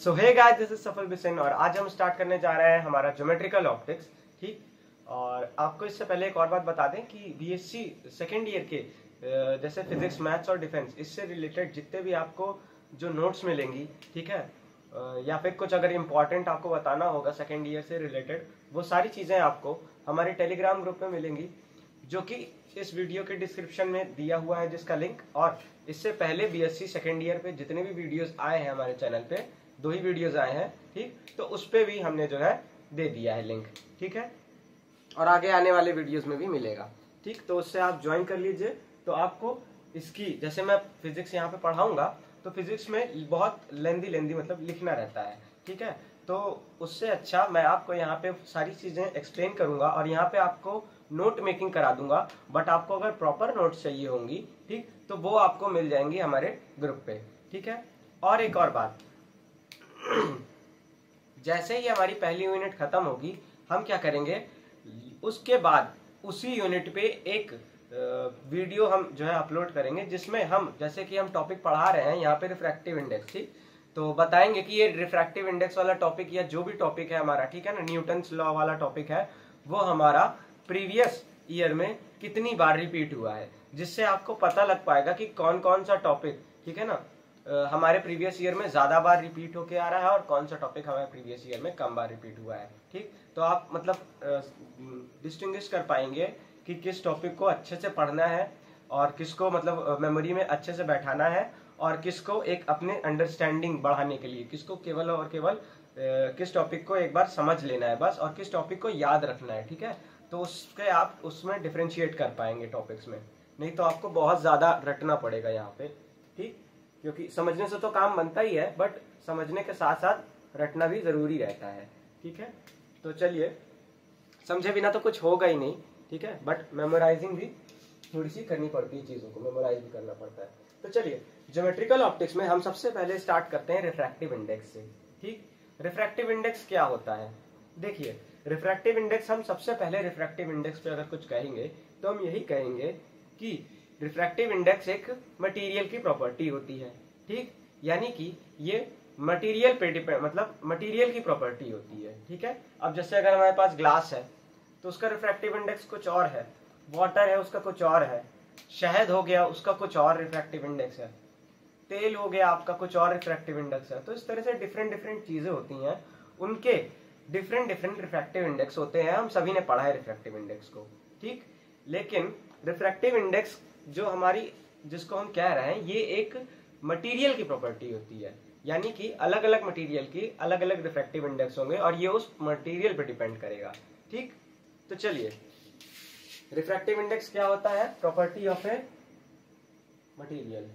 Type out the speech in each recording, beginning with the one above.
So hey guys, this is Safal Bisen और आज हम स्टार्ट करने जा रहे हैं हमारा ज्योमेट्रिकल ऑप्टिक्स। ठीक, और आपको इससे पहले एक और बात बता दें कि बीएससी सेकेंड ईयर के जैसे फिजिक्स, मैथ्स और डिफेंस, इससे रिलेटेड जितने भी आपको जो नोट्स मिलेंगी, ठीक है, या फिर कुछ अगर इम्पोर्टेंट आपको बताना होगा सेकेंड ईयर से रिलेटेड, वो सारी चीज़ें आपको हमारे टेलीग्राम ग्रुप में मिलेंगी, जो कि इस वीडियो के डिस्क्रिप्शन में दिया हुआ है जिसका लिंक। और इससे पहले बीएससी सेकेंड ईयर पे जितने भी वीडियोस आए हैं हमारे चैनल पे, 2 ही वीडियोस आए हैं, ठीक, तो उस पे भी हमने जो है दे दिया है लिंक, ठीक है, और आगे आने वाले वीडियोस में भी मिलेगा, ठीक। तो उससे आप ज्वाइन कर लीजिए। तो आपको इसकी, जैसे मैं फिजिक्स यहाँ पे पढ़ाऊंगा तो फिजिक्स में बहुत लेंदी मतलब लिखना रहता है, ठीक है, तो उससे अच्छा मैं आपको यहाँ पे सारी चीजें एक्सप्लेन करूंगा और यहाँ पे आपको नोट मेकिंग करा दूंगा। बट आपको अगर प्रॉपर नोट्स चाहिए होंगी, ठीक, तो वो आपको मिल जाएंगी हमारे ग्रुप पे, ठीक है। और एक और बात, जैसे ही हमारी पहली यूनिट खत्म होगी, हम क्या करेंगे, उसके बाद उसी यूनिट पे एक वीडियो हम जो है अपलोड करेंगे, जिसमें हम, जैसे कि हम टॉपिक पढ़ा रहे हैं यहाँ पे रिफ्रैक्टिव इंडेक्स, ठीक, तो बताएंगे कि ये रिफ्रैक्टिव इंडेक्स वाला टॉपिक या जो भी टॉपिक है हमारा, ठीक है ना, न्यूटन्स लॉ वाला टॉपिक है, वो हमारा प्रीवियस ईयर में कितनी बार रिपीट हुआ है, जिससे आपको पता लग पाएगा कि कौन कौन सा टॉपिक, ठीक है ना, हमारे प्रीवियस ईयर में ज्यादा बार रिपीट होके आ रहा है और कौन सा टॉपिक हमारे प्रीवियस ईयर में कम बार रिपीट हुआ है, ठीक। तो आप मतलब डिस्टिंग्विश कर पाएंगे कि किस टॉपिक को अच्छे से पढ़ना है और किसको मतलब मेमोरी में अच्छे से बैठाना है, और किसको एक अपने अंडरस्टैंडिंग बढ़ाने के लिए, किसको केवल और केवल किस टॉपिक को एक बार समझ लेना है बस, और किस टॉपिक को याद रखना है, ठीक है। तो उसके आप उसमें डिफ्रेंशिएट कर पाएंगे टॉपिक्स में, नहीं तो आपको बहुत ज्यादा रटना पड़ेगा यहाँ पे, ठीक, क्योंकि समझने से तो काम बनता ही है, बट समझने के साथ साथ रटना भी जरूरी रहता है, ठीक है। तो चलिए, समझे बिना तो कुछ होगा ही नहीं, ठीक है, बट मेमोराइजिंग भी थोड़ी सी करनी पड़ती है, चीजों को मेमोराइज भी करना पड़ता है। तो चलिए, ज्योमेट्रिकल ऑप्टिक्स में हम सबसे पहले स्टार्ट करते हैं रिफ्रैक्टिव इंडेक्स से, ठीक। रिफ्रैक्टिव इंडेक्स क्या होता है, देखिए, रिफ्रैक्टिव इंडेक्स, हम सबसे पहले रिफ्रैक्टिव इंडेक्स पे अगर कुछ कहेंगे तो हम यही कहेंगे कि रिफ्रैक्टिव इंडेक्स एक मटेरियल की प्रॉपर्टी होती है, ठीक, यानी कि ये मटेरियल पे डिपेंड, मतलब मटेरियल की प्रॉपर्टी होती है, ठीक है। अब जैसे अगर हमारे पास ग्लास है तो उसका रिफ्रैक्टिव इंडेक्स कुछ और है, वाटर है उसका कुछ और है, शहद हो गया उसका कुछ और रिफ्रैक्टिव इंडेक्स है, तेल हो गया आपका कुछ और रिफ्रैक्टिव इंडेक्स है। तो इस तरह से डिफरेंट चीजें होती हैं, उनके डिफरेंट रिफ्रैक्टिव इंडेक्स होते हैं। हम सभी ने पढ़ा है रिफ्रैक्टिव इंडेक्स को, ठीक। लेकिन रिफ्रैक्टिव इंडेक्स जो हमारी, जिसको हम कह रहे हैं, ये एक मटेरियल की प्रॉपर्टी होती है, यानी कि अलग अलग मटेरियल की अलग अलग रिफ्रैक्टिव इंडेक्स होंगे और ये उस मटेरियल पर डिपेंड करेगा, ठीक। तो चलिए, रिफ्रैक्टिव इंडेक्स क्या होता है, प्रॉपर्टी ऑफ ए मटेरियल,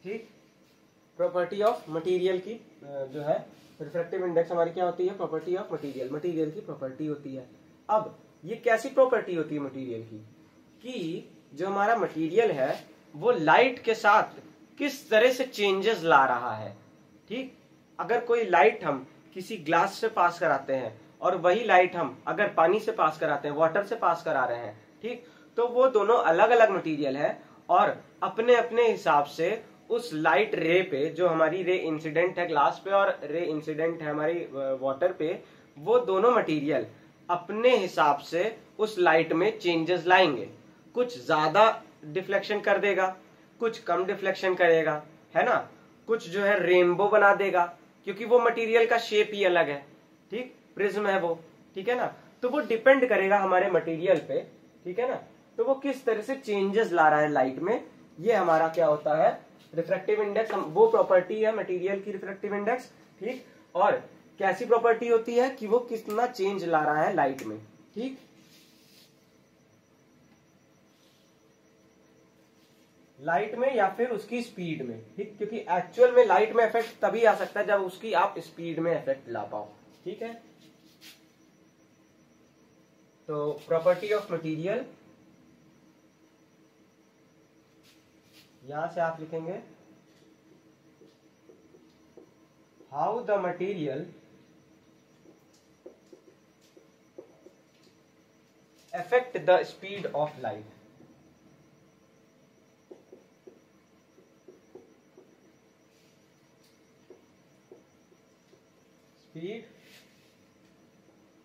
ठीक। प्रॉपर्टी ऑफ मटेरियल की जो है रिफ्रैक्टिव इंडेक्स हमारी क्या होती है, प्रॉपर्टी ऑफ मटेरियल, मटेरियल की प्रॉपर्टी होती है। अब ये कैसी प्रॉपर्टी होती है मटेरियल की, कि जो हमारा मटेरियल है वो लाइट के साथ किस तरह से चेंजेस ला रहा है, ठीक। अगर कोई लाइट हम किसी ग्लास से पास कराते हैं और वही लाइट हम अगर पानी से पास कराते हैं, वाटर से पास करा रहे हैं, ठीक, तो वो दोनों अलग अलग मटेरियल है और अपने अपने हिसाब से उस लाइट रे पे, जो हमारी रे इंसिडेंट है ग्लास पे और रे इंसिडेंट है हमारी वाटर पे, वो दोनों मटेरियल अपने हिसाब से उस लाइट में चेंजेस लाएंगे। कुछ ज्यादा डिफ्लेक्शन कर देगा, कुछ कम डिफ्लेक्शन करेगा, है ना, कुछ जो है रेनबो बना देगा, क्योंकि वो मटेरियल का शेप ही अलग है, ठीक, प्रिज्म है वो, ठीक है ना। तो वो डिपेंड करेगा हमारे मटेरियल पे, ठीक है ना, तो वो किस तरह से चेंजेस ला रहा है लाइट में, ये हमारा क्या होता है, रिफ्रैक्टिव इंडेक्स। वो प्रॉपर्टी है मटेरियल की रिफ्रैक्टिव इंडेक्स, ठीक। और कैसी प्रॉपर्टी होती है कि वो कितना चेंज ला रहा है लाइट में, ठीक, लाइट में या फिर उसकी स्पीड में, ठीक, क्योंकि एक्चुअल में लाइट में इफेक्ट तभी आ सकता है जब उसकी आप स्पीड में इफेक्ट ला पाओ, ठीक है। तो प्रॉपर्टी ऑफ मटेरियल, यहां से आप लिखेंगे how the material affect the speed of light. Speed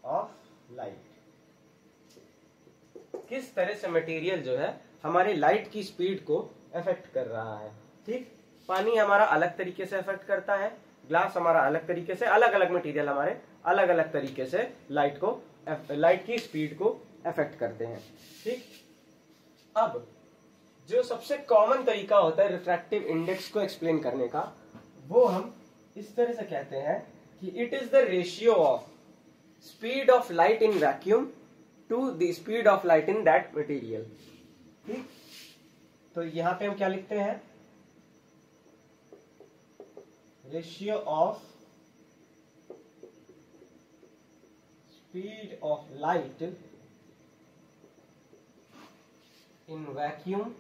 of light. किस तरह से मटेरियल जो है हमारे लाइट की स्पीड को अफेक्ट कर रहा है। ठीक, पानी हमारा अलग तरीके से अफेक्ट करता है, ग्लास हमारा अलग तरीके से, अलग अलग मटेरियल हमारे अलग अलग तरीके से लाइट की स्पीड को अफेक्ट करते हैं। ठीक, अब जो सबसे कॉमन तरीका होता है रिफ्रैक्टिव इंडेक्स को एक्सप्लेन करने का, वो हम इस तरह से कहते हैं कि it is the ratio of speed of light in vacuum to the speed of light in that material. ठीक, तो यहां पे हम क्या लिखते हैं, ratio of speed of light in vacuum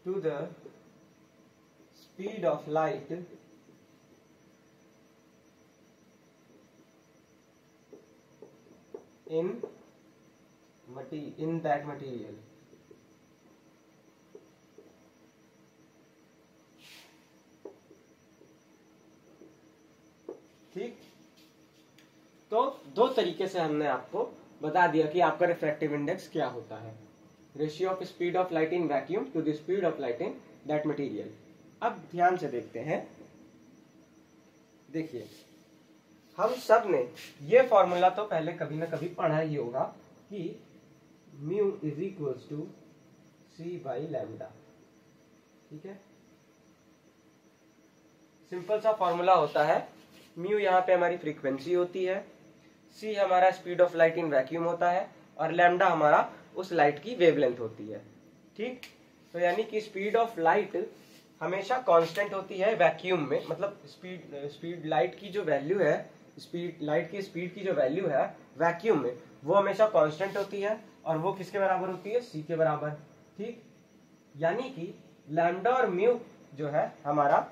to the speed of light in that material. ठीक, तो दो तरीके से हमने आपको बता दिया कि आपका रिफ्रैक्टिव इंडेक्स क्या होता है। Ratio of speed of light in vacuum to the speed of light in that material. अब ध्यान से देखते हैं, देखिए हम सब ने ये फॉर्मूला तो पहले कभी ना कभी पढ़ा ही होगा कि mu is equals to C by lambda. ठीक है, सिंपल सा फॉर्मूला होता है। म्यू यहाँ पे हमारी फ्रीक्वेंसी होती है, सी हमारा speed of light in vacuum होता है, और लैम्डा हमारा उस लाइट की वेवलेंथ होती है। ठीक, तो यानी कि स्पीड ऑफ लाइट हमेशा कांस्टेंट होती है वैक्यूम में, मतलब स्पीड लाइट की जो वैल्यू है, लाइट की स्पीड की जो वैल्यू है वैक्यूम में, वो हमेशा कांस्टेंट होती है, और वो किसके बराबर होती है, सी के बराबर। ठीक, यानी कि लैम्डा और म्यू जो है हमारा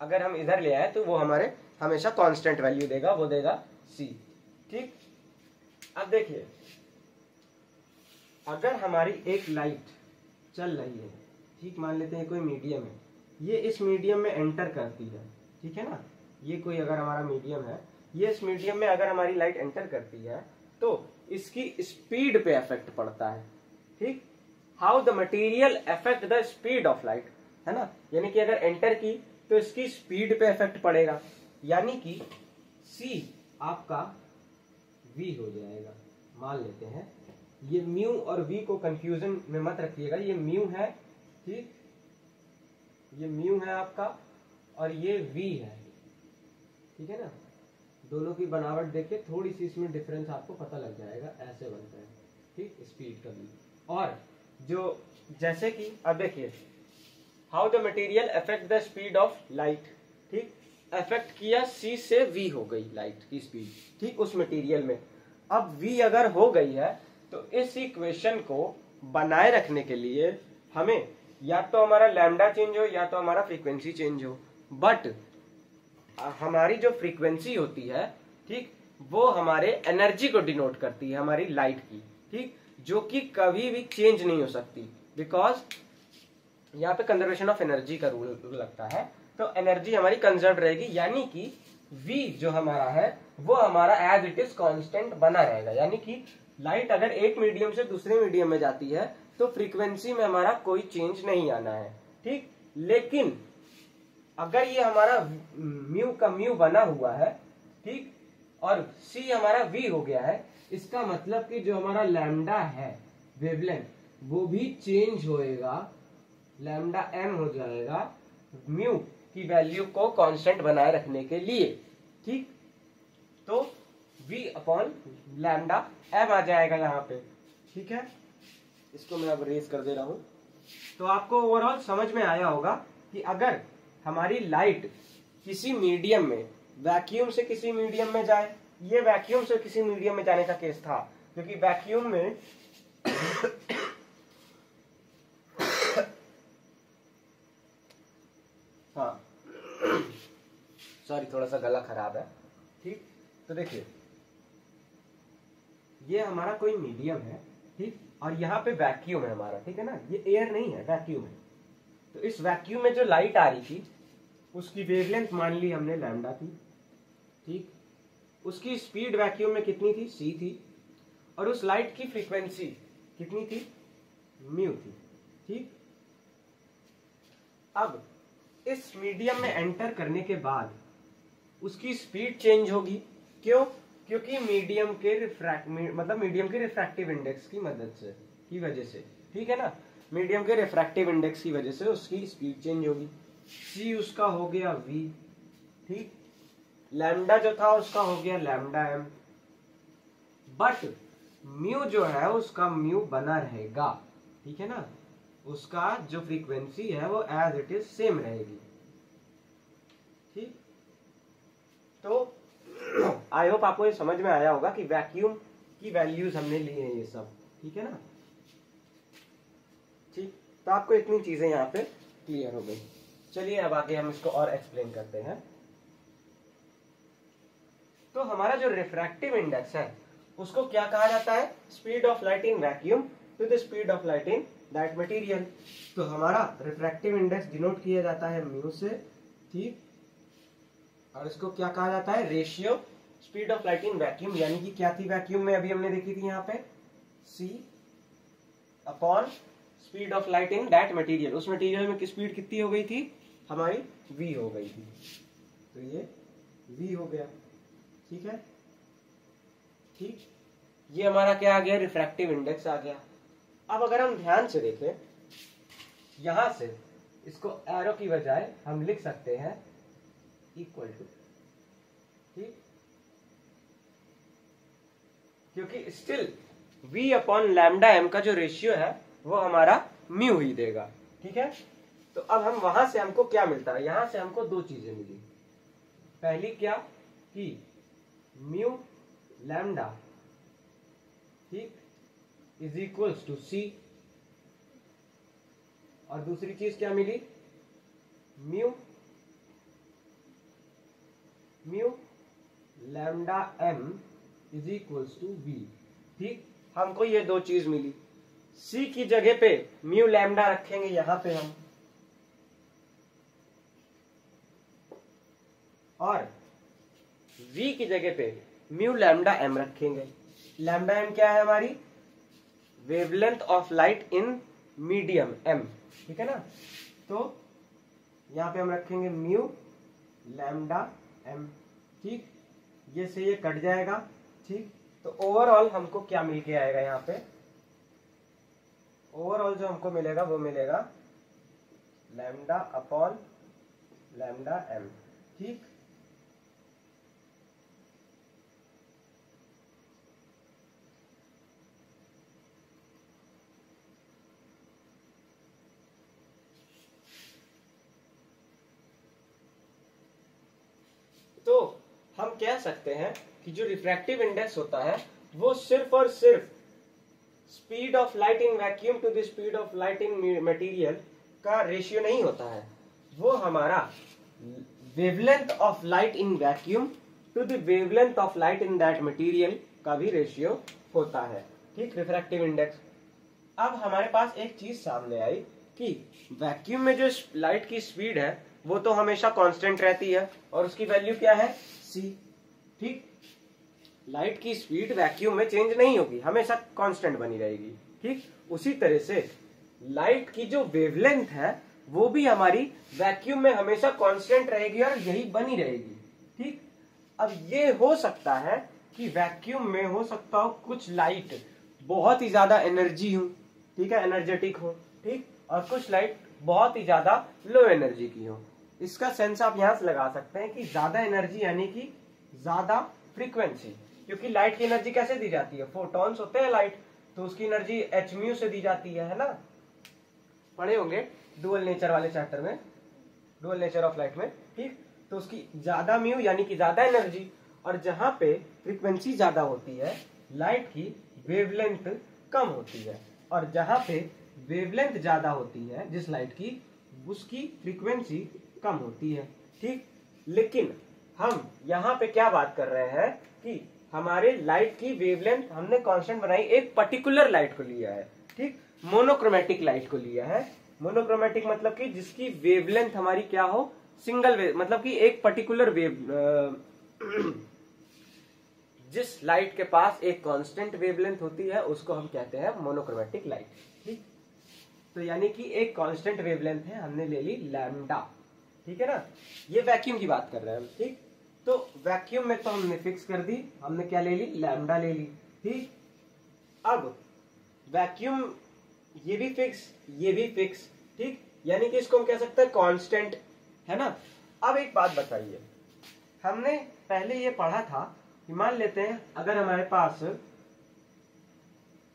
अगर हम इधर ले आए तो वो हमारे हमेशा कांस्टेंट वैल्यू देगा, वो देगा सी। ठीक, अब देखिए अगर हमारी एक लाइट चल रही है, ठीक, मान लेते हैं कोई मीडियम है, ये इस मीडियम में एंटर करती है। ठीक है ना, ये कोई अगर हमारा मीडियम है, ये इस मीडियम में अगर हमारी लाइट एंटर करती है तो इसकी स्पीड पे इफेक्ट पड़ता है। ठीक, how the material affect the speed of light, है ना, यानी कि अगर एंटर की तो इसकी स्पीड पे इफेक्ट पड़ेगा, यानी कि C आपका V हो जाएगा। मान लेते हैं ये म्यू और V को कंफ्यूजन में मत रखिएगा, ये म्यू है, ठीक, ये म्यू है आपका और ये V है। ठीक है ना, दोनों की बनावट देखिए, थोड़ी सी इसमें डिफरेंस आपको पता लग जाएगा, ऐसे बनता है। ठीक, स्पीड का भी। और जो जैसे कि अब देखिए how the material affect the speed of light. ठीक, अफेक्ट किया C से V हो गई लाइट की स्पीड, ठीक, उस मटेरियल में। अब V अगर हो गई है तो इस इक्वेशन को बनाए रखने के लिए हमें या तो हमारा लैम्डा चेंज हो या तो हमारा फ्रीक्वेंसी चेंज हो, बट हमारी जो फ्रीक्वेंसी होती है, ठीक, वो हमारे एनर्जी को डिनोट करती है, हमारी लाइट की। ठीक, जो कि कभी भी चेंज नहीं हो सकती, बिकॉज यहाँ पे कंजर्वेशन ऑफ एनर्जी का रूल लगता है, तो एनर्जी हमारी कंजर्व रहेगी, यानी कि V जो हमारा है वो हमारा एज इट इज कांस्टेंट बना रहेगा। यानी कि लाइट अगर एक मीडियम से दूसरे मीडियम में जाती है तो फ्रीक्वेंसी में हमारा कोई चेंज नहीं आना है। ठीक, लेकिन अगर ये हमारा म्यू का म्यू बना हुआ है, ठीक, और C हमारा V हो गया है, इसका मतलब कि जो हमारा लैम्डा है वेवलेंथ वो भी चेंज होएगा, लैम्डा m हो जाएगा म्यू की वैल्यू को कांस्टेंट बनाए रखने के लिए। ठीक, तो V अपॉन लैम्डा m आ जाएगा यहाँ पे। ठीक है, इसको मैं अब रेस कर दे रहा हूं, तो आपको ओवरऑल समझ में आया होगा कि अगर हमारी लाइट किसी मीडियम में, वैक्यूम से किसी मीडियम में जाए, ये वैक्यूम से किसी मीडियम में जाने का केस था, क्योंकि वैक्यूम में सॉरी थोड़ा सा गला खराब है। ठीक, तो देखिए ये हमारा कोई मीडियम है, ठीक, और यहाँ पे वैक्यूम है हमारा, ठीक है ना, ये एयर नहीं है, वैक्यूम है। तो इस वैक्यूम में जो लाइट आ रही थी उसकी वेवलेंथ मान ली हमने लैम्डा थी, ठीक, उसकी स्पीड वैक्यूम में कितनी थी, c थी, और उस लाइट की फ्रीक्वेंसी कितनी थी, म्यू थी, ठीक। अब इस मीडियम में एंटर करने के बाद उसकी स्पीड चेंज होगी, क्यों, क्योंकि मीडियम के मीडियम के रिफ्रैक्टिव इंडेक्स की मदद से, की वजह से, ठीक है ना, मीडियम के रिफ्रैक्टिव इंडेक्स की वजह से उसकी स्पीड चेंज होगी। c उसका हो गया v, ठीक, लैम्डा जो था उसका हो गया लैम्डा m, बट म्यू जो है उसका म्यू बना रहेगा, ठीक है ना, उसका जो फ्रीक्वेंसी है वो एज इट इज सेम रहेगी, ठीक। तो आई होप आपको ये समझ में आया होगा कि वैक्यूम की वैल्यूज हमने ली हैं ये सब, ठीक है ना, ठीक। तो आपको इतनी चीजें यहाँ पे क्लियर हो गई। चलिए अब आगे हम इसको और एक्सप्लेन करते हैं। तो हमारा जो रिफ्रैक्टिव इंडेक्स है उसको क्या कहा जाता है, speed of light in vacuum to the speed of light in that material. तो हमारा रिफ्रैक्टिव इंडेक्स डिनोट किया जाता है म्यू से, ठीक, और इसको क्या कहा जाता है, ratio speed of light in vacuum, यानी कि क्या थी वैक्यूम में, अभी हमने देखी थी यहाँ पे c upon speed of light in that material. उस मटेरियल में स्पीड कितनी हो गई थी हमारी, v हो गई थी, तो ये v हो गया, ठीक है, ठीक, ये हमारा क्या आ गया, रिफ्रैक्टिव इंडेक्स आ गया। अब अगर हम ध्यान से देखें, यहां से इसको एरो की बजाय हम लिख सकते हैं इक्वल टू, ठीक, क्योंकि still v upon lambda m का जो रेशियो है वो हमारा म्यू ही देगा, ठीक है। तो अब हम वहां से हमको क्या मिलता है, यहां से हमको दो चीजें मिली। पहली क्या कि म्यू लैम्डा, ठीक, इज इक्वल्स टू c, और दूसरी चीज क्या मिली, mu lambda m is equals to v, ठीक। हमको ये दो चीज मिली। c की जगह पे म्यू लैम्डा रखेंगे यहां पे हम, और v की जगह पे म्यू लैम्डा m रखेंगे। लैम्डा m क्या है, हमारी wavelength of light in medium m, ठीक है ना। तो यहाँ पे हम रखेंगे म्यू लैम्डा m, ठीक, ये से ये कट जाएगा, ठीक। तो ओवरऑल हमको क्या मिल के आएगा, यहाँ पे ओवरऑल जो हमको मिलेगा वो मिलेगा लैम्डा अपॉन लैम्डा m, ठीक। तो हम कह सकते हैं कि जो रिफ्रैक्टिव इंडेक्स होता है वो सिर्फ और सिर्फ speed of light in vacuum to the speed of light in material का रेशियो नहीं होता है, वो हमारा wavelength of light in vacuum to the wavelength of light in that material का भी रेशियो होता है, ठीक, रिफ्रैक्टिव इंडेक्स। अब हमारे पास एक चीज सामने आई कि वैक्यूम में जो लाइट की स्पीड है वो तो हमेशा कांस्टेंट रहती है, और उसकी वैल्यू क्या है, c, ठीक। लाइट की स्पीड वैक्यूम में चेंज नहीं होगी, हमेशा कांस्टेंट बनी रहेगी, ठीक। उसी तरह से लाइट की जो वेवलेंथ है वो भी हमारी वैक्यूम में हमेशा कांस्टेंट रहेगी और यही बनी रहेगी, ठीक। अब ये हो सकता है कि वैक्यूम में हो सकता हो कुछ लाइट बहुत ही ज्यादा एनर्जी हो, ठीक है, एनर्जेटिक हो, ठीक, और कुछ लाइट बहुत ही ज्यादा लो एनर्जी की हो। इसका सेंस आप यहां से लगा सकते हैं कि ज्यादा एनर्जी यानी कि ज्यादा फ्रीक्वेंसी, क्योंकि लाइट की एनर्जी कैसे दी जाती है, फोटॉन्स होते हैं लाइट, तो उसकी एनर्जी h म्यू से दी जाती है ना, पढ़े होंगे डुअल नेचर वाले चैप्टर में, डुअल नेचर ऑफ लाइट में, ठीक। तो उसकी ज्यादा म्यू यानी कि ज्यादा एनर्जी, और जहां पे फ्रीक्वेंसी ज्यादा होती है लाइट की वेवलेंथ कम होती है, और जहां पे वेवलेंथ ज्यादा होती है जिस लाइट की उसकी फ्रीक्वेंसी कम होती है, ठीक। लेकिन हम यहाँ पे क्या बात कर रहे हैं कि हमारे लाइट की वेवलेंथ हमने कांस्टेंट बनाई, एक पर्टिकुलर लाइट को लिया है, ठीक, मोनोक्रोमेटिक लाइट को लिया है। मोनोक्रोमेटिक मतलब कि जिसकी वेवलेंथ हमारी क्या हो, सिंगल वेव, मतलब कि एक पर्टिकुलर वेव जिस लाइट के पास एक कांस्टेंट वेवलेंथ होती है उसको हम कहते हैं मोनोक्रोमेटिक लाइट, ठीक। तो यानी कि एक कांस्टेंट वेवलेंथ है, हमने ले ली लैम्डा, ठीक है ना। ये वैक्यूम की बात कर रहे हैं हम, ठीक। तो वैक्यूम में तो हमने फिक्स कर दी, हमने क्या ले ली, लैम्डा ले ली, ठीक। अब वैक्यूम ये भी फिक्स, ये भी फिक्स, ठीक, यानी कि इसको हम कह सकते हैं कांस्टेंट, है ना। अब एक बात बताइए, हमने पहले ये पढ़ा था कि मान लेते हैं अगर हमारे पास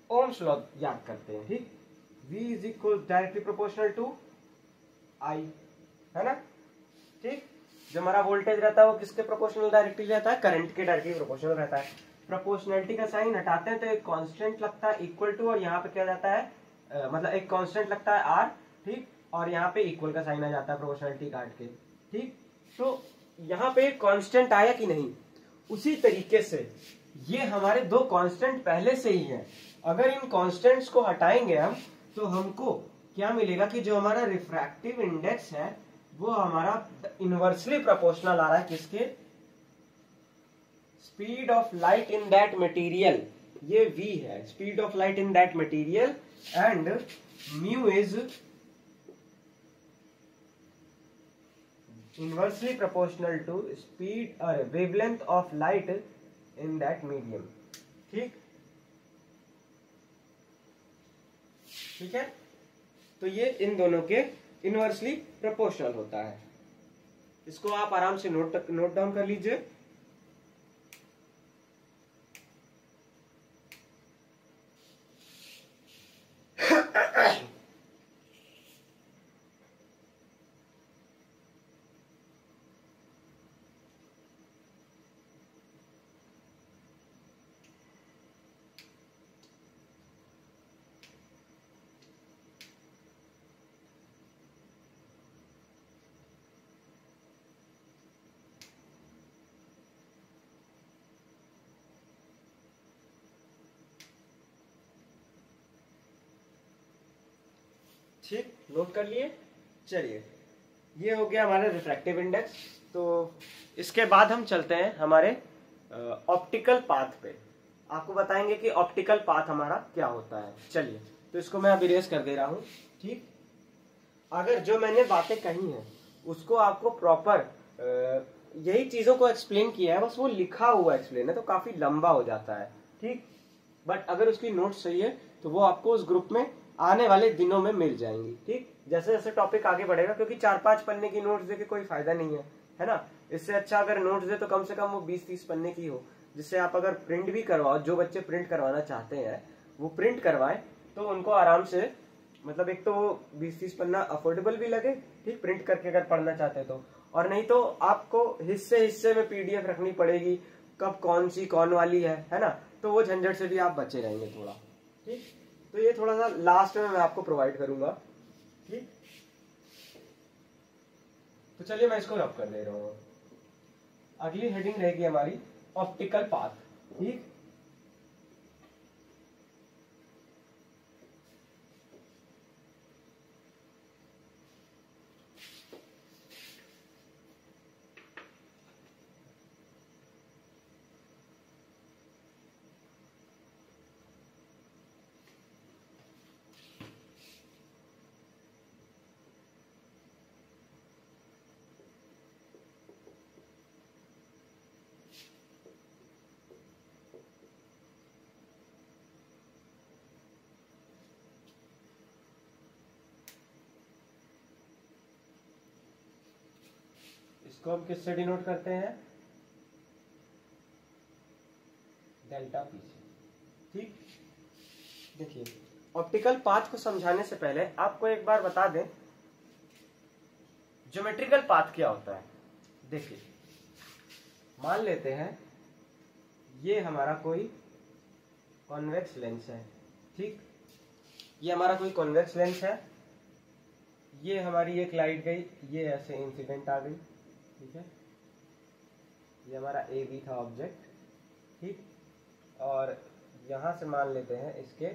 ओम्स लॉ याद करते हैं, ठीक, V is equal directly proportional to I, है ना, ठीक। जो हमारा वोल्टेज रहता है वो किसके प्रोपोर्शनल डायरेक्टली रहता है, करंट के डायरेक्टली प्रोपोर्शनल रहता है। प्रोपोर्शनलिटी का साइन हटाते हैं तो एक कांस्टेंट लगता है इक्वल टू, और यहाँ पे क्या जाता है मतलब एक कांस्टेंट लगता है R, ठीक, और यहाँ पे इक्वल का साइन आ जाता है प्रोपोर्शनलिटी काट के, ठीक। तो यहाँ पे कांस्टेंट आया कि नहीं, उसी तरीके से ये हमारे दो कांस्टेंट पहले से ही हैं। अगर इन कांस्टेंट्स को हटाएंगे हम तो हमको क्या मिलेगा कि जो हमारा रिफ्रैक्टिव इंडेक्स है वो हमारा इनवर्सली प्रोपोर्शनल आ रहा है किसके, speed of light in that material, ये v है, speed of light in that material, and mu is inversely proportional to speed or wavelength of light in that medium, ठीक, ठीक है। तो ये इन दोनों के इनवर्सली प्रोपोर्शनल होता है। इसको आप आराम से नोट डाउन कर लीजिए। ठीक, नोट कर लिए। चलिए, ये हो गया हमारा रिफ्रैक्टिव इंडेक्स। तो इसके बाद हम चलते हैं हमारे ऑप्टिकल पाथ पे। आपको बताएंगे कि ऑप्टिकल पाथ हमारा क्या होता है। चलिए, तो इसको मैं अब इरेज कर दे रहा हूँ, ठीक। अगर जो मैंने बातें कही हैं उसको आपको प्रॉपर यही चीजों को एक्सप्लेन किया है, बस वो लिखा हुआ एक्सप्लेन है तो काफी लंबा हो जाता है, ठीक। बट अगर उसकी नोट्स सही है तो वो आपको उस ग्रुप में आने वाले दिनों में मिल जाएंगी, ठीक। जैसे जैसे टॉपिक आगे बढ़ेगा, क्योंकि 4-5 पन्ने की नोट्स दे के कोई फायदा नहीं है ना। इससे अच्छा अगर नोट्स दे तो कम से कम वो 20-30 पन्ने की हो, जिससे आप अगर प्रिंट भी करवाओ, जो बच्चे प्रिंट करवाना चाहते हैं वो प्रिंट करवाएं, तो उनको आराम से, मतलब एक तो 20-30 पन्ना अफोर्डेबल भी लगे, ठीक, प्रिंट करके अगर पढ़ना चाहते हैं तो। और नहीं तो आपको हिस्से हिस्से में पीडीएफ रखनी पड़ेगी, कब कौन सी कौन वाली है ना। तो वो झंझट से भी आप बचे रहेंगे थोड़ा, ठीक। तो ये थोड़ा सा लास्ट में मैं आपको प्रोवाइड करूंगा, ठीक। तो चलिए मैं इसको रब कर दे रहा हूँ। अगली हेडिंग रहेगी हमारी ऑप्टिकल पाथ, ठीक। इसको हम किससे डिनोट करते हैं, डेल्टा पी से, ठीक। देखिए, ऑप्टिकल पाथ को समझाने से पहले आपको एक बार बता दें ज्योमेट्रिकल पाथ क्या होता है। देखिए, मान लेते हैं ये हमारा कोई कॉन्वेक्स लेंस है, ठीक। ये हमारा कोई कॉन्वेक्स लेंस है, ये हमारी एक लाइट गई, ये ऐसे इंसिडेंट आ गई, ठीक है। ये हमारा ए बी था ऑब्जेक्ट, ठीक। और यहाँ से मान लेते हैं इसके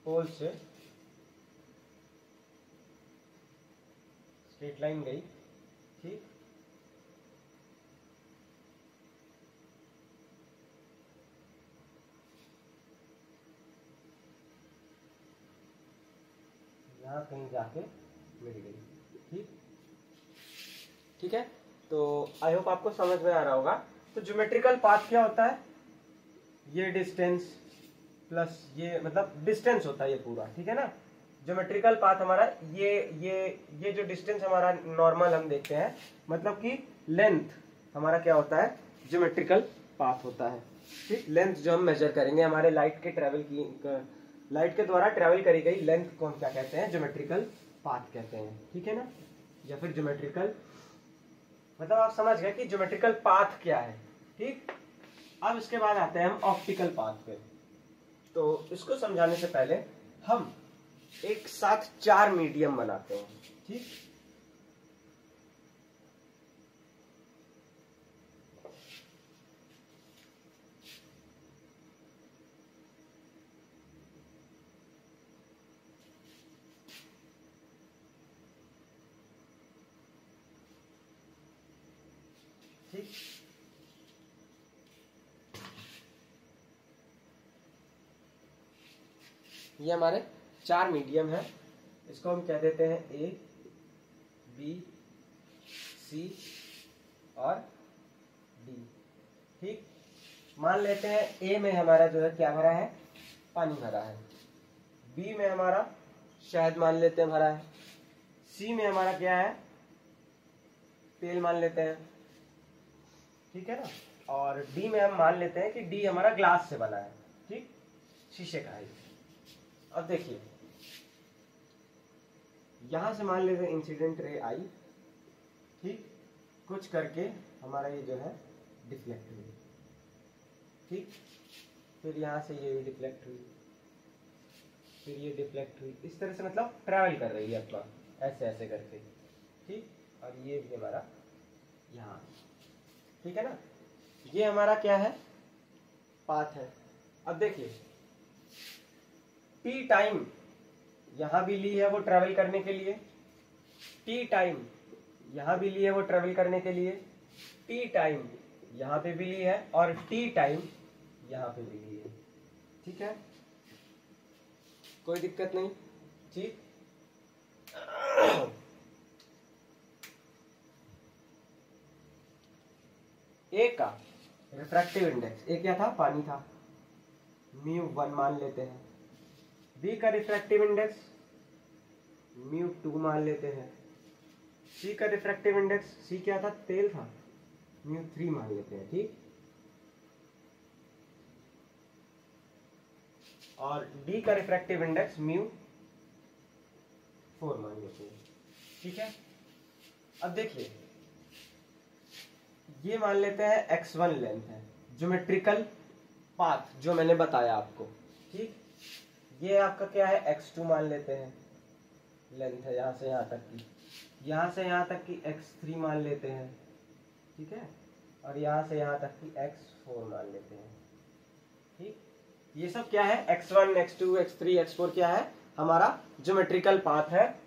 पोल से स्ट्रेट लाइन गई, ठीक। यहाँ कहीं जाके मिल गई, ठीक। ठीक है, तो आई होप आपको समझ में आ रहा होगा। तो ज्योमेट्रिकल पाथ क्या होता है? ये डिस्टेंस प्लस ये, मतलब डिस्टेंस होता है ये पूरा, ठीक है ना। ज्योमेट्रिकल पाथ हमारा ये जो डिस्टेंस हमारा नॉर्मल हम देखते हैं, मतलब कि लेंथ हमारा क्या होता है? ज्योमेट्रिकल पाथ होता है, ठीक। लेंथ जो हम मेजर करेंगे हमारे लाइट के द्वारा ट्रेवल करी गई लेंथ को हम क्या कहते हैं? ज्योमेट्रिकल पाथ कहते हैं, ठीक है ना। या फिर ज्योमेट्रिकल, मतलब आप समझ गए कि ज्योमेट्रिकल पाथ क्या है, ठीक। अब इसके बाद आते हैं हम ऑप्टिकल पाथ पे। तो इसको समझाने से पहले हम एक साथ 4 मीडियम बनाते हैं, ठीक। ठीक, ये हमारे 4 मीडियम है। इसको हम कह देते हैं ए, बी, सी और डी, ठीक। मान लेते हैं ए में हमारा जो है क्या भरा है? पानी भरा है। बी में हमारा शहद मान लेते हैं भरा है। सी में हमारा क्या है? तेल मान लेते हैं, ठीक है ना। और डी में हम मान लेते हैं कि डी हमारा ग्लास से बना है, ठीक, शीशे का है। अब देखिए, यहां से मान लेते हैं इंसिडेंट रे आई, ठीक, कुछ करके हमारा ये जो है डिफ्लेक्ट हुई, ठीक। फिर यहां से ये भी डिफ्लेक्ट हुई, फिर ये डिफ्लेक्ट हुई, इस तरह से मतलब ट्रैवल कर रही है अपना, ऐसे ऐसे करके, ठीक। और ये भी हमारा यहाँ, ठीक है ना। ये हमारा क्या है? पाथ है। अब देखिए, टी टाइम यहां भी ली है वो ट्रेवल करने के लिए, टी टाइम यहां भी ली है वो ट्रेवल करने के लिए, टी टाइम यहां पे भी ली है और टी टाइम यहां पे भी ली है, ठीक है, कोई दिक्कत नहीं, ठीक। ए का रिफ्रैक्टिव इंडेक्स, ए क्या था? पानी था, μ1 मान लेते हैं। बी का रिफ्रैक्टिव इंडेक्स μ2 मान लेते हैं। सी का रिफ्रैक्टिव इंडेक्स, सी क्या था? तेल था, μ3 मान लेते हैं, ठीक। और डी का रिफ्रैक्टिव इंडेक्स μ4 मान लेते हैं, ठीक है। अब देखिए, ये मान लेते हैं x1 लेंथ है, ज्योमेट्रिकल पाथ जो मैंने बताया आपको, ठीक। ये आपका क्या है? x2 मान लेते हैं, लेंथ है यहां से यहां तक की, यहां से यहां तक की x3 मान लेते हैं, ठीक है। और यहां से यहां तक की x4 मान लेते हैं, ठीक। ये सब क्या है? x1, x2, x3, x4 क्या है? हमारा ज्योमेट्रिकल पाथ है।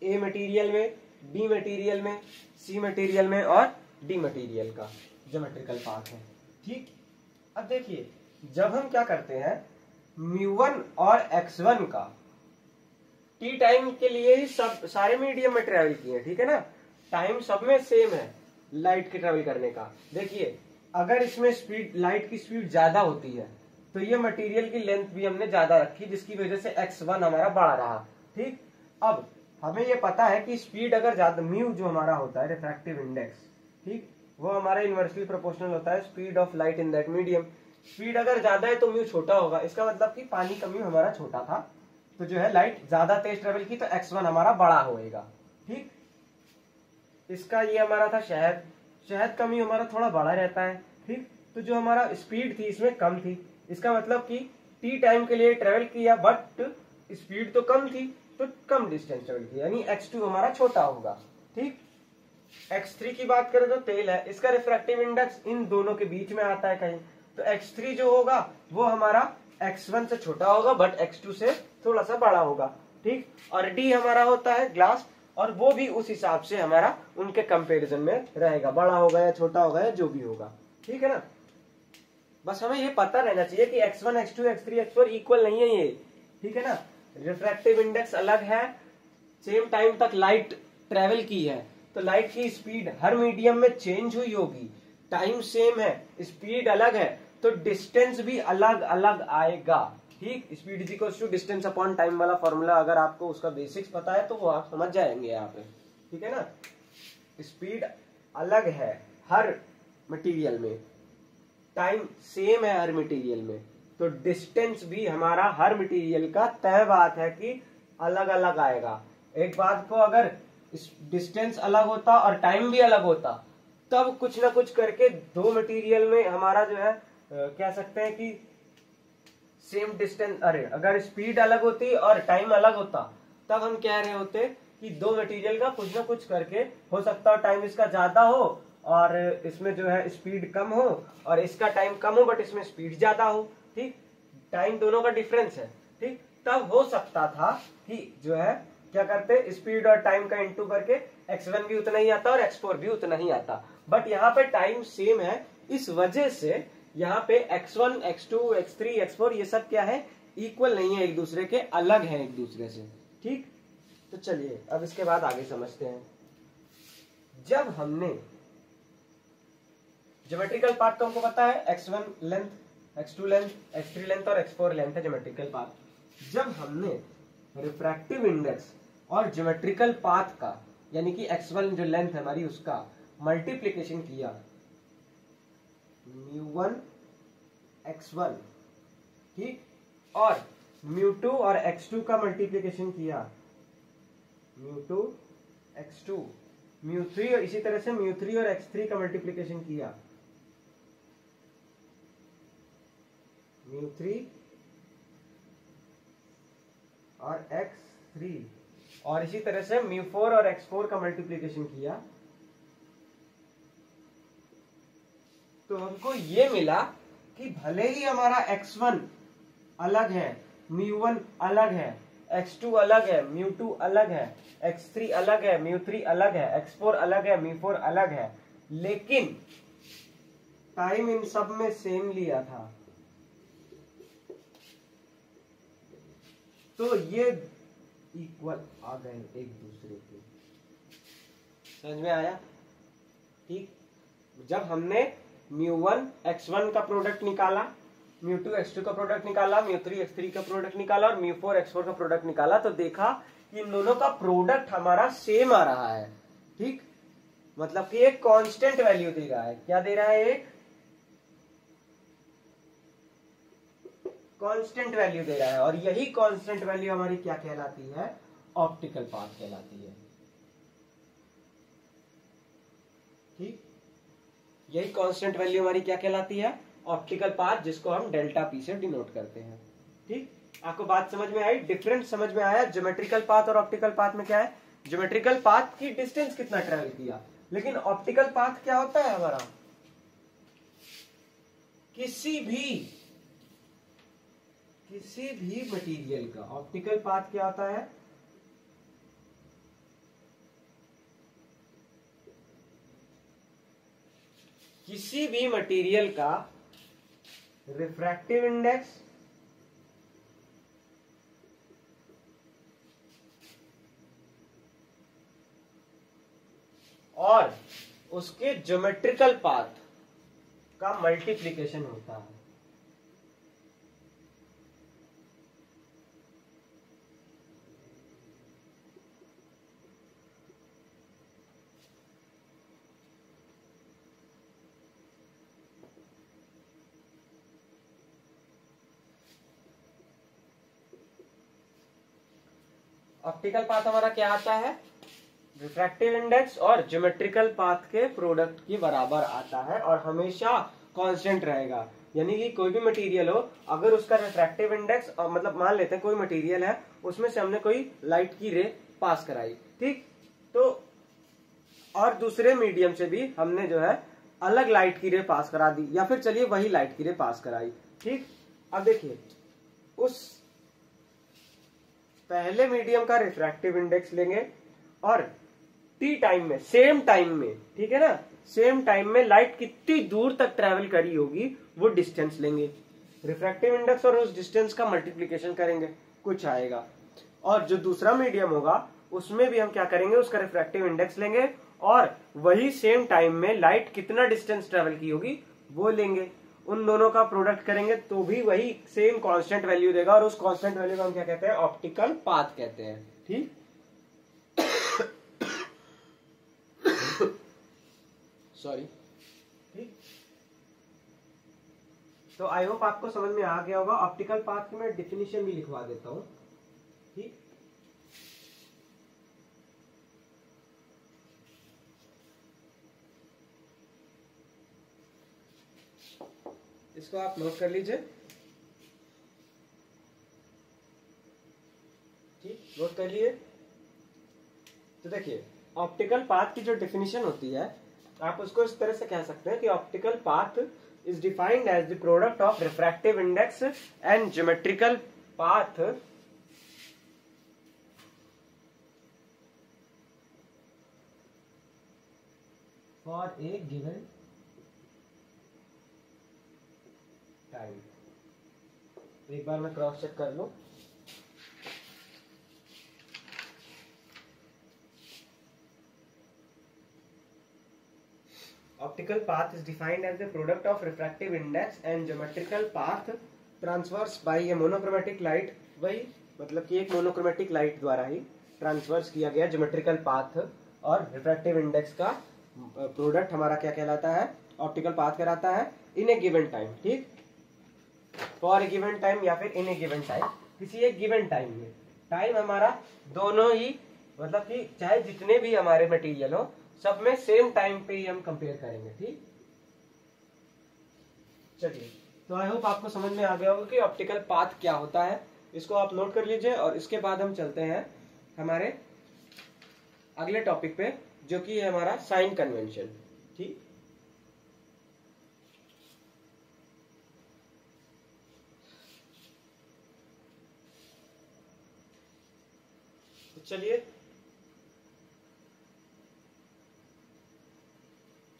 ए मटेरियल में, बी मटेरियल में, सी मटेरियल में और डी मटेरियल का ज्योमेट्रिकल पाथ है, ठीक। अब देखिए, जब हम क्या करते हैं, μ1 और x1 का टी टाइम के लिए ही सब सारे मीडियम में ट्रेवल किए हैं, ठीक है ना। टाइम सब में सेम है लाइट के ट्रेवल करने का। देखिए, अगर इसमें स्पीड, लाइट की स्पीड ज्यादा होती है तो ये मटेरियल की लेंथ भी हमने ज्यादा रखी, जिसकी वजह से x1 हमारा बड़ा रहा, ठीक। अब हमें ये पता है कि स्पीड अगर ज्यादा, म्यू जो हमारा होता है रिफ्रैक्टिव इंडेक्स, ठीक, वो हमारा इनवर्सली प्रोपोर्शनल होता है speed of light in that medium. Speed अगर ज्यादा है तो म्यू छोटा होगा, इसका मतलब कि पानी का म्यू हमारा छोटा था, तो जो है लाइट ज्यादा तेज ट्रेवल की तो x1 हमारा बड़ा होएगा, ठीक। इसका ये हमारा था शहद, शहद का म्यू हमारा थोड़ा बड़ा रहता है, ठीक। तो जो हमारा स्पीड थी इसमें कम थी, इसका मतलब कि टी टाइम के लिए ट्रेवल किया बट स्पीड तो कम थी, तो कम डिस्टेंस ट्रेवल किया, यानी x2 हमारा छोटा होगा, ठीक। x3 की बात करें तो तेल है, इसका रिफ्रैक्टिव इंडेक्स इन दोनों के बीच में आता है कहीं, तो x3 जो होगा वो हमारा x1 से छोटा होगा बट x2 से थोड़ा सा बड़ा होगा, ठीक। और d हमारा होता है ग्लास, और वो भी उस हिसाब से हमारा उनके कंपैरिजन में रहेगा, बड़ा होगा या छोटा होगा या जो भी होगा, ठीक है ना। बस हमें ये पता रहना चाहिए कि x1 x2 x3 x4 equal नहीं है ये, ठीक है ना। रिफ्रैक्टिव इंडेक्स अलग है, सेम टाइम तक लाइट ट्रेवल की है, तो लाइट की स्पीड हर मीडियम में चेंज हुई होगी, टाइम सेम है, स्पीड अलग है, तो डिस्टेंस भी अलग अलग आएगा, ठीक। Speed is equal to distance upon time वाला फॉर्मूला अगर आपको उसका बेसिक्स पता है तो वो आप समझ जाएंगे यहाँ पे, ठीक है ना। स्पीड अलग है हर मटेरियल में, टाइम सेम है हर मटेरियल में, तो डिस्टेंस भी हमारा हर मटेरियल का तय बात है कि अलग अलग आएगा। एक बात को अगर डिस्टेंस अलग होता और टाइम भी अलग होता तब कुछ ना कुछ करके दो मटेरियल में हमारा जो है कह सकते हैं कि सेम डिस्टेंस, अरे अगर स्पीड अलग होती और टाइम अलग होता तब हम कह रहे होते कि दो मटेरियल का कुछ ना कुछ करके हो सकता है टाइम इसका ज्यादा हो और इसमें जो है स्पीड कम हो, और इसका टाइम कम हो बट इसमें स्पीड ज्यादा हो, ठीक। टाइम दोनों का डिफरेंस है, ठीक। तब हो सकता था कि जो है क्या करते, स्पीड और टाइम का इंटू करके x1 भी उतना ही आता और x4 भी उतना ही आता, बट यहाँ पे टाइम सेम है, इस वजह से यहाँ पे x1 x2 x3 x4 ये सब क्या है, इक्वल नहीं है एक दूसरे के, अलग है एक दूसरे से, ठीक। तो चलिए अब इसके बाद आगे समझते हैं। जब हमने ज्योमेट्रिकल पार्ट तो हमको पता है x1 length, x2 length, x3 length और x4 लेंथ है ज्योमेट्रिकल पार्ट। जब हमने रिफ्रैक्टिव इंडेक्स और ज्योमेट्रिकल पाथ का यानी कि x1 जो लेंथ है हमारी उसका मल्टीप्लीकेशन किया μ1 x1, ठीक, और μ2 और x2 का मल्टीप्लीकेशन किया μ2 x2, μ3 और इसी तरह से μ3 और x3 का मल्टीप्लीकेशन किया μ3 और x3, और इसी तरह से μ4 और x4 का मल्टीप्लीकेशन किया, तो हमको ये मिला कि भले ही हमारा x1 अलग है, μ1 अलग है, x2 अलग है, μ2 अलग है, x3 अलग है, μ3 अलग है, x4 अलग है, μ4 अलग है, लेकिन टाइम इन सब में सेम लिया था, तो ये इक्वल आ गए एक दूसरे के। समझ में आया, ठीक। जब हमने μ1 x1 का प्रोडक्ट निकाला, μ2 x2 का प्रोडक्ट निकाला, μ3 x3 का प्रोडक्ट निकाला और μ4 x4 का प्रोडक्ट निकाला, तो देखा कि इन दोनों का प्रोडक्ट हमारा सेम आ रहा है, ठीक। मतलब कि एक कांस्टेंट वैल्यू दे रहा है, क्या दे रहा है, एक कांस्टेंट वैल्यू दे रहा है, और यही कांस्टेंट वैल्यू हमारी क्या कहलाती है, ऑप्टिकल पाथ कहलाती है, ठीक। यही कांस्टेंट वैल्यू हमारी क्या कहलाती है, ऑप्टिकल पाथ, जिसको हम डेल्टा पी से डिनोट करते हैं, ठीक। आपको बात समझ में आई, डिफरेंस समझ में आया। ज्योमेट्रिकल पाथ और ऑप्टिकल पाथ में क्या है, ज्योमेट्रिकल पाथ की डिस्टेंस कितना ट्रेवल किया, लेकिन ऑप्टिकल पाथ क्या होता है हमारा, किसी भी मटेरियल का ऑप्टिकल पाथ क्या होता है, किसी भी मटेरियल का रिफ्रैक्टिव इंडेक्स और उसके ज्योमेट्रिकल पाथ का मल्टीप्लिकेशन होता है। ऑप्टिकल पाथ हमारा क्या आता है, रिफ्रैक्टिव इंडेक्स और ज्योमेट्रिकल पाथ के प्रोडक्ट के बराबर आता है और हमेशा कांस्टेंट रहेगा। यानी कि कोई भी मटेरियल हो, अगर उसका रिफ्रैक्टिव इंडेक्स, मतलब मान लेते हैं कोई मटेरियल है, उसमें से हमने कोई लाइट की रे पास कराई, ठीक, तो और दूसरे मीडियम से भी हमने जो है अलग लाइट की रे पास करा दी, या फिर चलिए वही लाइट की रे पास कराई। ठीक, अब देखिए उस पहले मीडियम का रिफ्रैक्टिव इंडेक्स लेंगे और टी टाइम में, सेम टाइम में, ठीक है ना, सेम टाइम में लाइट कितनी दूर तक ट्रेवल करी होगी वो डिस्टेंस लेंगे, रिफ्रैक्टिव इंडेक्स और उस डिस्टेंस का मल्टीप्लीकेशन करेंगे, कुछ आएगा। और जो दूसरा मीडियम होगा उसमें भी हम क्या करेंगे, उसका रिफ्रैक्टिव इंडेक्स लेंगे और वही सेम टाइम में लाइट कितना डिस्टेंस ट्रेवल की होगी वो लेंगे, उन दोनों का प्रोडक्ट करेंगे तो भी वही सेम कांस्टेंट वैल्यू देगा, और उस कांस्टेंट वैल्यू को हम क्या कहते हैं, ऑप्टिकल पाथ कहते हैं। ठीक, सॉरी। ठीक, तो आई होप आपको समझ में आ गया होगा। ऑप्टिकल पाथ की मैं डिफिनीशन भी लिखवा देता हूं। ठीक, इसको आप नोट कर लीजिए। ठीक, नोट कर लिए। तो देखिए ऑप्टिकल पाथ की जो डेफिनेशन होती है आप उसको इस तरह से कह सकते हैं कि optical path is defined as the product of refractive index and geometrical path for a given time. एक बार मैं क्रॉस चेक कर लूं। Optical path is defined as the product of refractive index and geometrical path transversed by a monochromatic light। वही मतलब कि एक monochromatic light द्वारा ही ट्रांसवर्स किया गया ज्योमेट्रिकल पाथ, और रिफ्रैक्टिव इंडेक्स का प्रोडक्ट हमारा क्या कहलाता है, ऑप्टिकल पाथ कहलाता है, इन ए गिवन टाइम। ठीक, फॉर ए गिवन टाइम या फिर इन ए गिवन टाइम, किसी एक गिवन टाइम में, टाइम हमारा दोनों ही मतलब कि चाहे जितने भी हमारे मटेरियल हो सब में सेम टाइम पे ही हम कंपेयर करेंगे। ठीक, चलिए तो आई होप आपको समझ में आ गया होगा कि ऑप्टिकल पाथ क्या होता है, इसको आप नोट कर लीजिए। और इसके बाद हम चलते हैं हमारे अगले टॉपिक पे जो कि है हमारा साइन कन्वेंशन। ठीक, तो चलिए,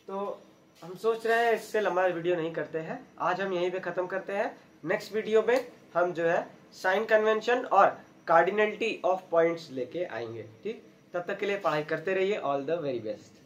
तो हम सोच रहे हैं इससे लंबा वीडियो नहीं करते हैं, आज हम यहीं पे खत्म करते हैं। नेक्स्ट वीडियो में हम जो है साइन कन्वेंशन और कार्डिनलिटी ऑफ पॉइंट्स लेके आएंगे। ठीक, तब तक के लिए पढ़ाई करते रहिए। All the very best.